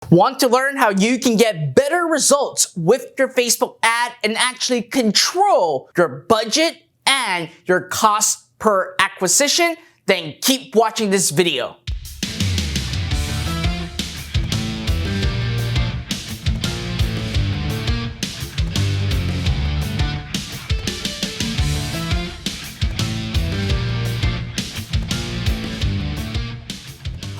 Want to learn how you can get better results with your Facebook ad and actually control your budget and your cost per acquisition? Then keep watching this video.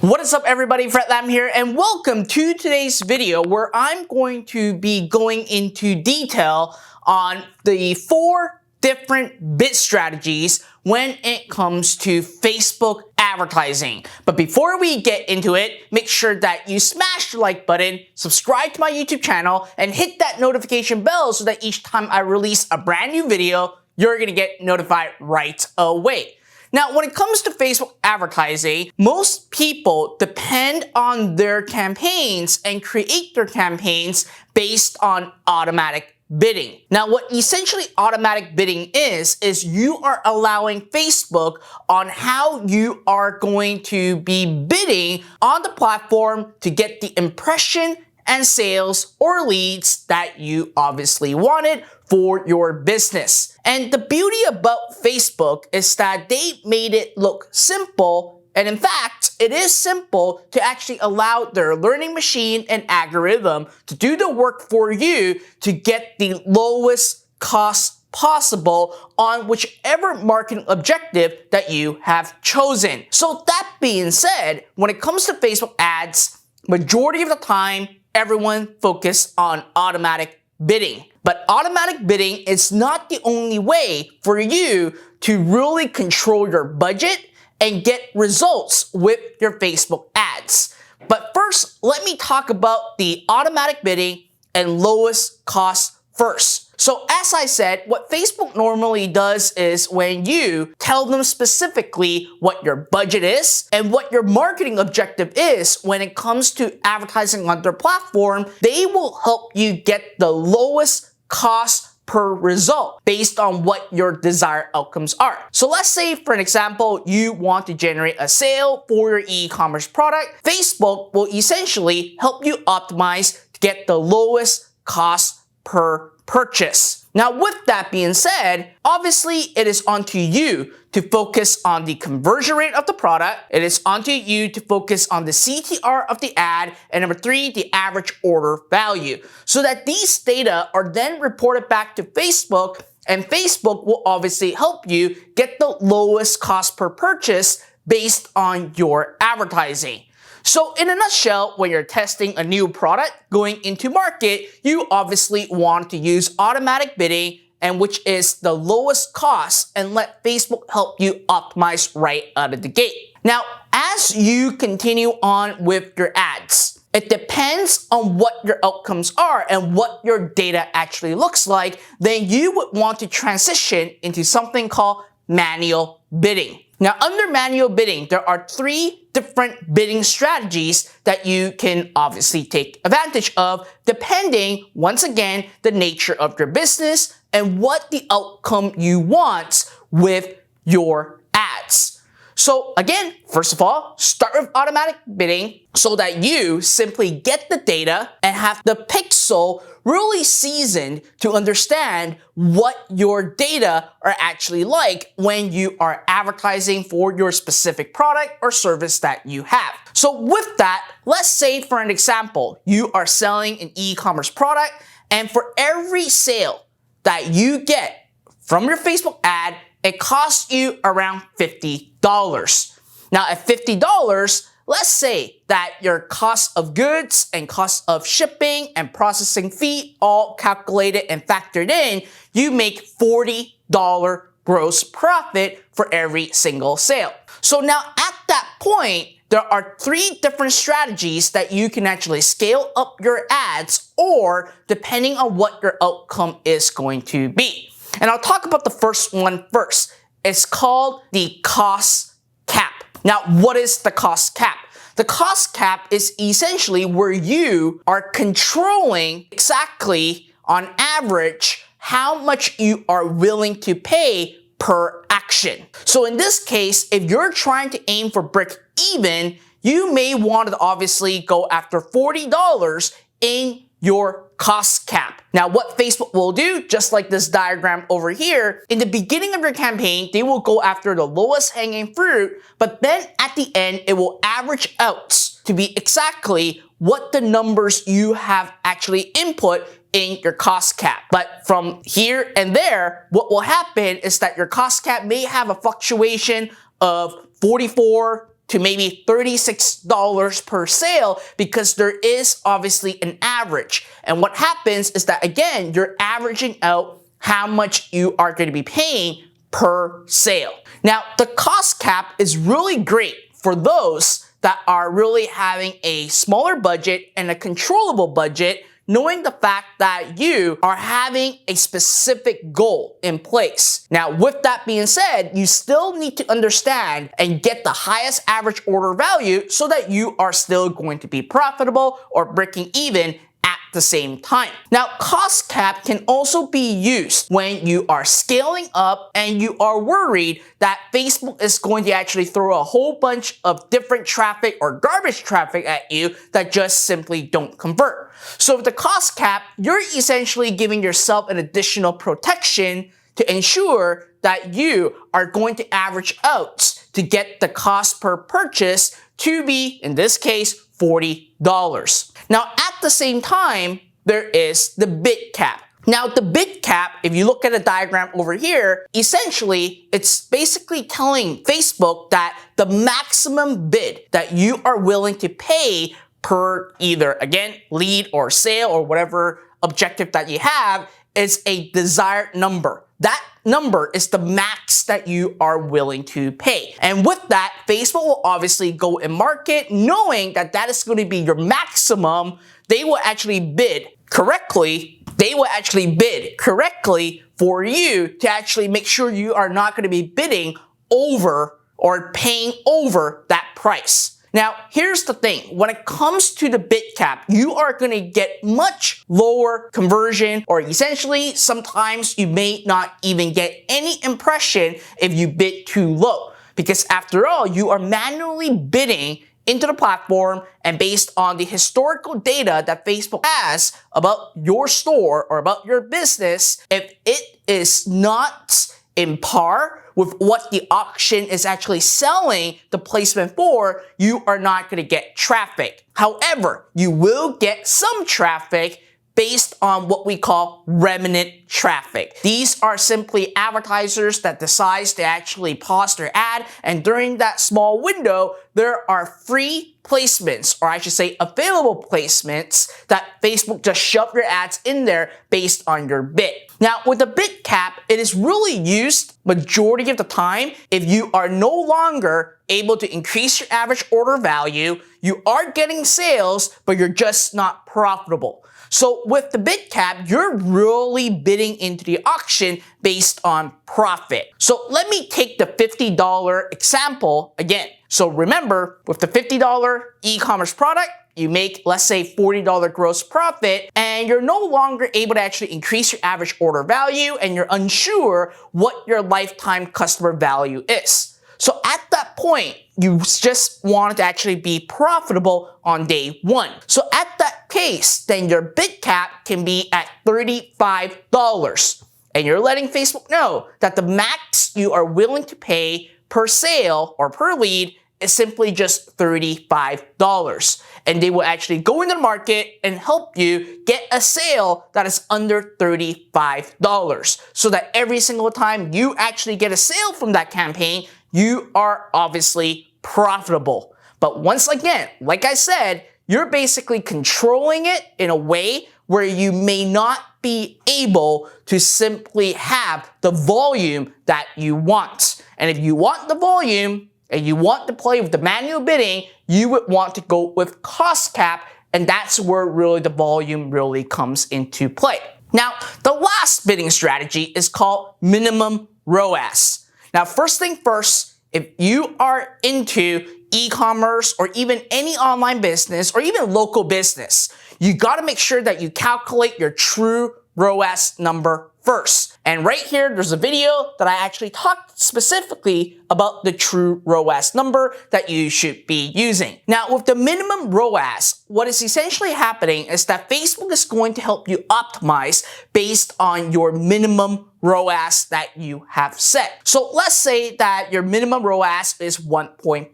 What is up, everybody? Fred Lam here, and welcome to today's video where I'm going to be going into detail on the 4 different bid strategies when it comes to Facebook advertising. But before we get into it, make sure that you smash the like button, subscribe to my YouTube channel, and hit that notification bell so that each time I release a brand new video, you're gonna get notified right away. Now, when it comes to Facebook advertising, most people depend on their campaigns and create their campaigns based on automatic bidding. Now, what essentially automatic bidding is you are allowing Facebook on how you are going to be bidding on the platform to get the impression and sales or leads that you obviously wanted for your business. And the beauty about Facebook is that they made it look simple, and in fact, it is simple to actually allow their learning machine and algorithm to do the work for you to get the lowest cost possible on whichever marketing objective that you have chosen. So that being said, when it comes to Facebook ads, majority of the time, everyone focus on automatic bidding. But automatic bidding is not the only way for you to really control your budget and get results with your Facebook ads. But first, let me talk about the automatic bidding and lowest cost first. So as I said, what Facebook normally does is when you tell them specifically what your budget is and what your marketing objective is when it comes to advertising on their platform, they will help you get the lowest cost per result based on what your desired outcomes are. So let's say, for an example, you want to generate a sale for your e-commerce product. Facebook will essentially help you optimize to get the lowest cost per purchase. Now, with that being said, obviously it is onto you to focus on the conversion rate of the product. It is onto you to focus on the CTR of the ad, and number 3, the average order value, so that these data are then reported back to Facebook, and Facebook will obviously help you get the lowest cost per purchase based on your advertising. So in a nutshell, when you're testing a new product going into market, you obviously want to use automatic bidding, and which is the lowest cost, and let Facebook help you optimize right out of the gate. Now, as you continue on with your ads, it depends on what your outcomes are and what your data actually looks like, then you would want to transition into something called manual bidding. Now, under manual bidding, there are 3 different bidding strategies that you can obviously take advantage of, depending, once again, the nature of your business and what the outcome you want with your ads. So again, first of all, start with automatic bidding so that you simply get the data and have the pixel really seasoned to understand what your data are actually like when you are advertising for your specific product or service that you have. So with that, let's say for an example, you are selling an e-commerce product, and for every sale that you get from your Facebook ad, it costs you around $50. Now at $50, let's say that your cost of goods and cost of shipping and processing fee all calculated and factored in, you make $40 gross profit for every single sale. So now at that point, there are 3 different strategies that you can actually scale up your ads, or depending on what your outcome is going to be. And I'll talk about the first one first. It's called the cost cap. Now, what is the cost cap? The cost cap is essentially where you are controlling exactly, on average, how much you are willing to pay per action. So in this case, if you're trying to aim for break even, you may want to obviously go after $40 in your cost cap. Now, what Facebook will do, just like this diagram over here, in the beginning of your campaign, they will go after the lowest hanging fruit, but then at the end, it will average out to be exactly what the numbers you have actually input in your cost cap. But from here and there, what will happen is that your cost cap may have a fluctuation of $44 to maybe $36 per sale because there is obviously an average. And what happens is that, again, you're averaging out how much you are going to be paying per sale. Now, the cost cap is really great for those that are really having a smaller budget and a controllable budget, knowing the fact that you are having a specific goal in place. Now, with that being said, you still need to understand and get the highest average order value so that you are still going to be profitable or breaking even at the same time. Now, cost cap can also be used when you are scaling up and you are worried that Facebook is going to actually throw a whole bunch of different traffic or garbage traffic at you that just simply don't convert. So with the cost cap, you're essentially giving yourself an additional protection to ensure that you are going to average out to get the cost per purchase to be, in this case, $40. Now, at the same time, there is the bid cap. Now, the bid cap, if you look at the diagram over here, essentially, it's basically telling Facebook that the maximum bid that you are willing to pay per either, again, lead or sale or whatever objective that you have is a desired number. That number is the max that you are willing to pay. And with that, Facebook will obviously go and market knowing that that is going to be your maximum. They will actually bid correctly. They will actually bid correctly for you to actually make sure you are not going to be bidding over or paying over that price. Now, here's the thing. When it comes to the bid cap, you are going to get much lower conversion, or essentially, sometimes you may not even get any impression if you bid too low. Because after all, you are manually bidding into the platform, and based on the historical data that Facebook has about your store or about your business, if it is not in par with what the auction is actually selling the placement for, you are not going to get traffic. However, you will get some traffic based on what we call remnant traffic. These are simply advertisers that decides to actually pause their ad, and during that small window, there are free placements, or I should say available placements, that Facebook just shove your ads in there based on your bid. Now, with the bid cap, it is really used majority of the time if you are no longer able to increase your average order value, you are getting sales, but you're just not profitable. So with the bid cap, you're really bidding into the auction based on profit. So let me take the $50 example again. So remember, with the $50 e-commerce product, you make, let's say, $40 gross profit, and you're no longer able to actually increase your average order value, and you're unsure what your lifetime customer value is. So at that point, you just want to actually be profitable on day one. So at that case, then your bid cap can be at $35. And you're letting Facebook know that the max you are willing to pay per sale or per lead is simply just $35. And they will actually go into the market and help you get a sale that is under $35. So that every single time you actually get a sale from that campaign, you are obviously profitable. But once again, like I said, you're basically controlling it in a way where you may not be able to simply have the volume that you want. And if you want the volume and you want to play with the manual bidding, you would want to go with cost cap, and that's where really the volume really comes into play. Now, the last bidding strategy is called minimum ROAS. Now, first thing first, if you are into e-commerce or even any online business or even local business, you got to make sure that you calculate your true ROAS number first. And right here, there's a video that I actually talked specifically about the true ROAS number that you should be using. Now, with the minimum ROAS, what is essentially happening is that Facebook is going to help you optimize based on your minimum ROAS that you have set. So let's say that your minimum ROAS is 1.5.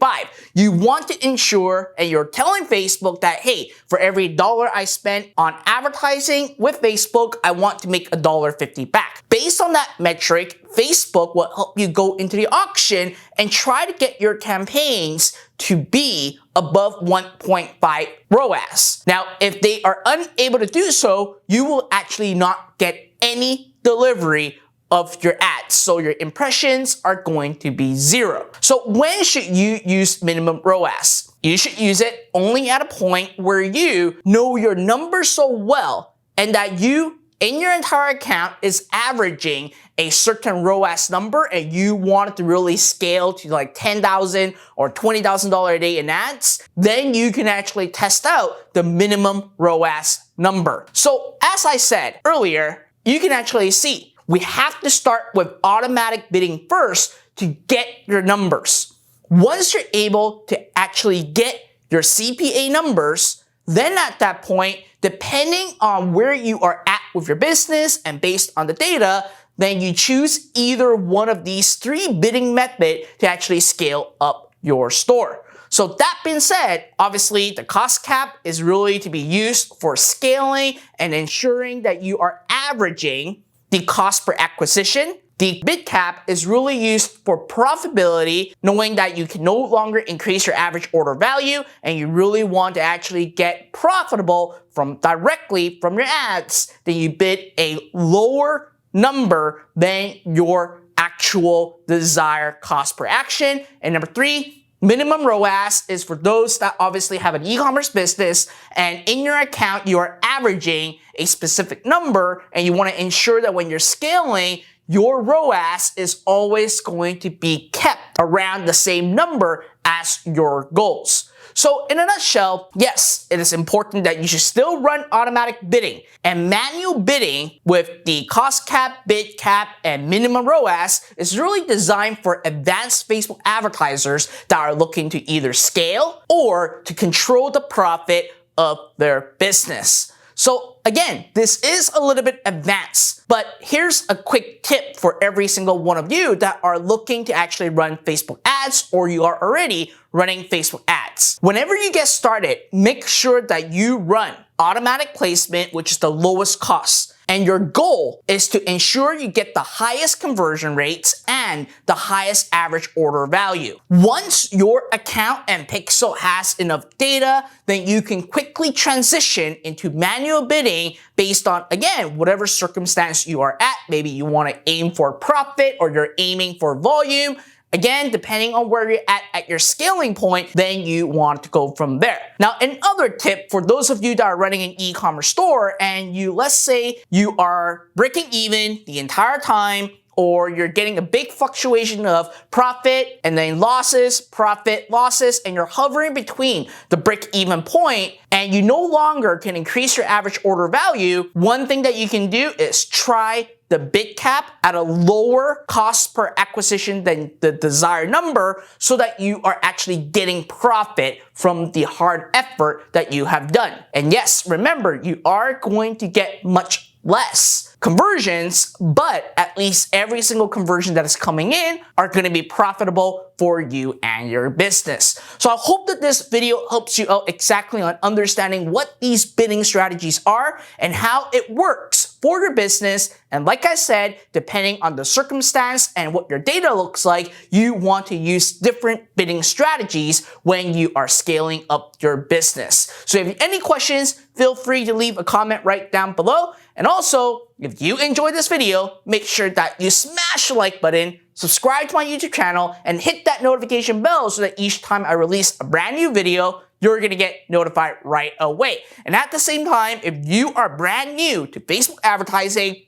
You want to ensure, and you're telling Facebook that, hey, for every dollar I spent on advertising with Facebook, I want to make $1.50 back. Based on that metric, Facebook will help you go into the auction and try to get your campaigns to be above 1.5 ROAS. Now, if they are unable to do so, you will actually not get any delivery of your ads. So your impressions are going to be 0. So when should you use minimum ROAS? You should use it only at a point where you know your numbers so well and that you in your entire account is averaging a certain ROAS number and you want it to really scale to like $10,000 or $20,000 a day in ads, then you can actually test out the minimum ROAS number. So as I said earlier, you can actually see we have to start with automatic bidding first to get your numbers. Once you're able to actually get your CPA numbers, then at that point, depending on where you are at with your business and based on the data, then you choose either one of these 3 bidding methods to actually scale up your store. So that being said, obviously the cost cap is really to be used for scaling and ensuring that you are averaging the cost per acquisition. The bid cap is really used for profitability, knowing that you can no longer increase your average order value and you really want to actually get profitable directly from your ads. Then you bid a lower number than your actual desired cost per action. And number 3, minimum ROAS is for those that obviously have an e-commerce business and in your account you are averaging a specific number and you want to ensure that when you're scaling, your ROAS is always going to be kept around the same number as your goals. So in a nutshell, yes, it is important that you should still run automatic bidding, and manual bidding with the cost cap, bid cap, and minimum ROAS is really designed for advanced Facebook advertisers that are looking to either scale or to control the profit of their business. So again, this is a little bit advanced, but here's a quick tip for every single one of you that are looking to actually run Facebook ads or you are already running Facebook ads. Whenever you get started, make sure that you run automatic placement, which is the lowest cost. And your goal is to ensure you get the highest conversion rates and the highest average order value. Once your account and pixel has enough data, then you can quickly transition into manual bidding based on, again, whatever circumstance you are at. Maybe you want to aim for profit or you're aiming for volume. Again, depending on where you're at your scaling point, then you want to go from there. Now, another tip for those of you that are running an e-commerce store and let's say you are breaking even the entire time, or you're getting a big fluctuation of profit and then losses, profit, losses, and you're hovering between the break-even point and you no longer can increase your average order value, one thing that you can do is try the bid cap at a lower cost per acquisition than the desired number so that you are actually getting profit from the hard effort that you have done. And yes, remember, you are going to get much less conversions, but at least every single conversion that is coming in are going to be profitable for you and your business. So I hope that this video helps you out exactly on understanding what these bidding strategies are and how it works for your business. And like I said, depending on the circumstance and what your data looks like, you want to use different bidding strategies when you are scaling up your business. So if you have any questions, feel free to leave a comment right down below. And also, if you enjoyed this video, make sure that you smash the like button, subscribe to my YouTube channel, and hit that notification bell so that each time I release a brand new video, you're gonna get notified right away. And at the same time, if you are brand new to Facebook advertising,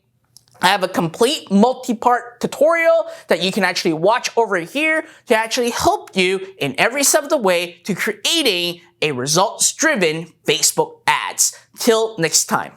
I have a complete multi-part tutorial that you can actually watch over here to actually help you in every step of the way to creating a results-driven Facebook ads. Till next time.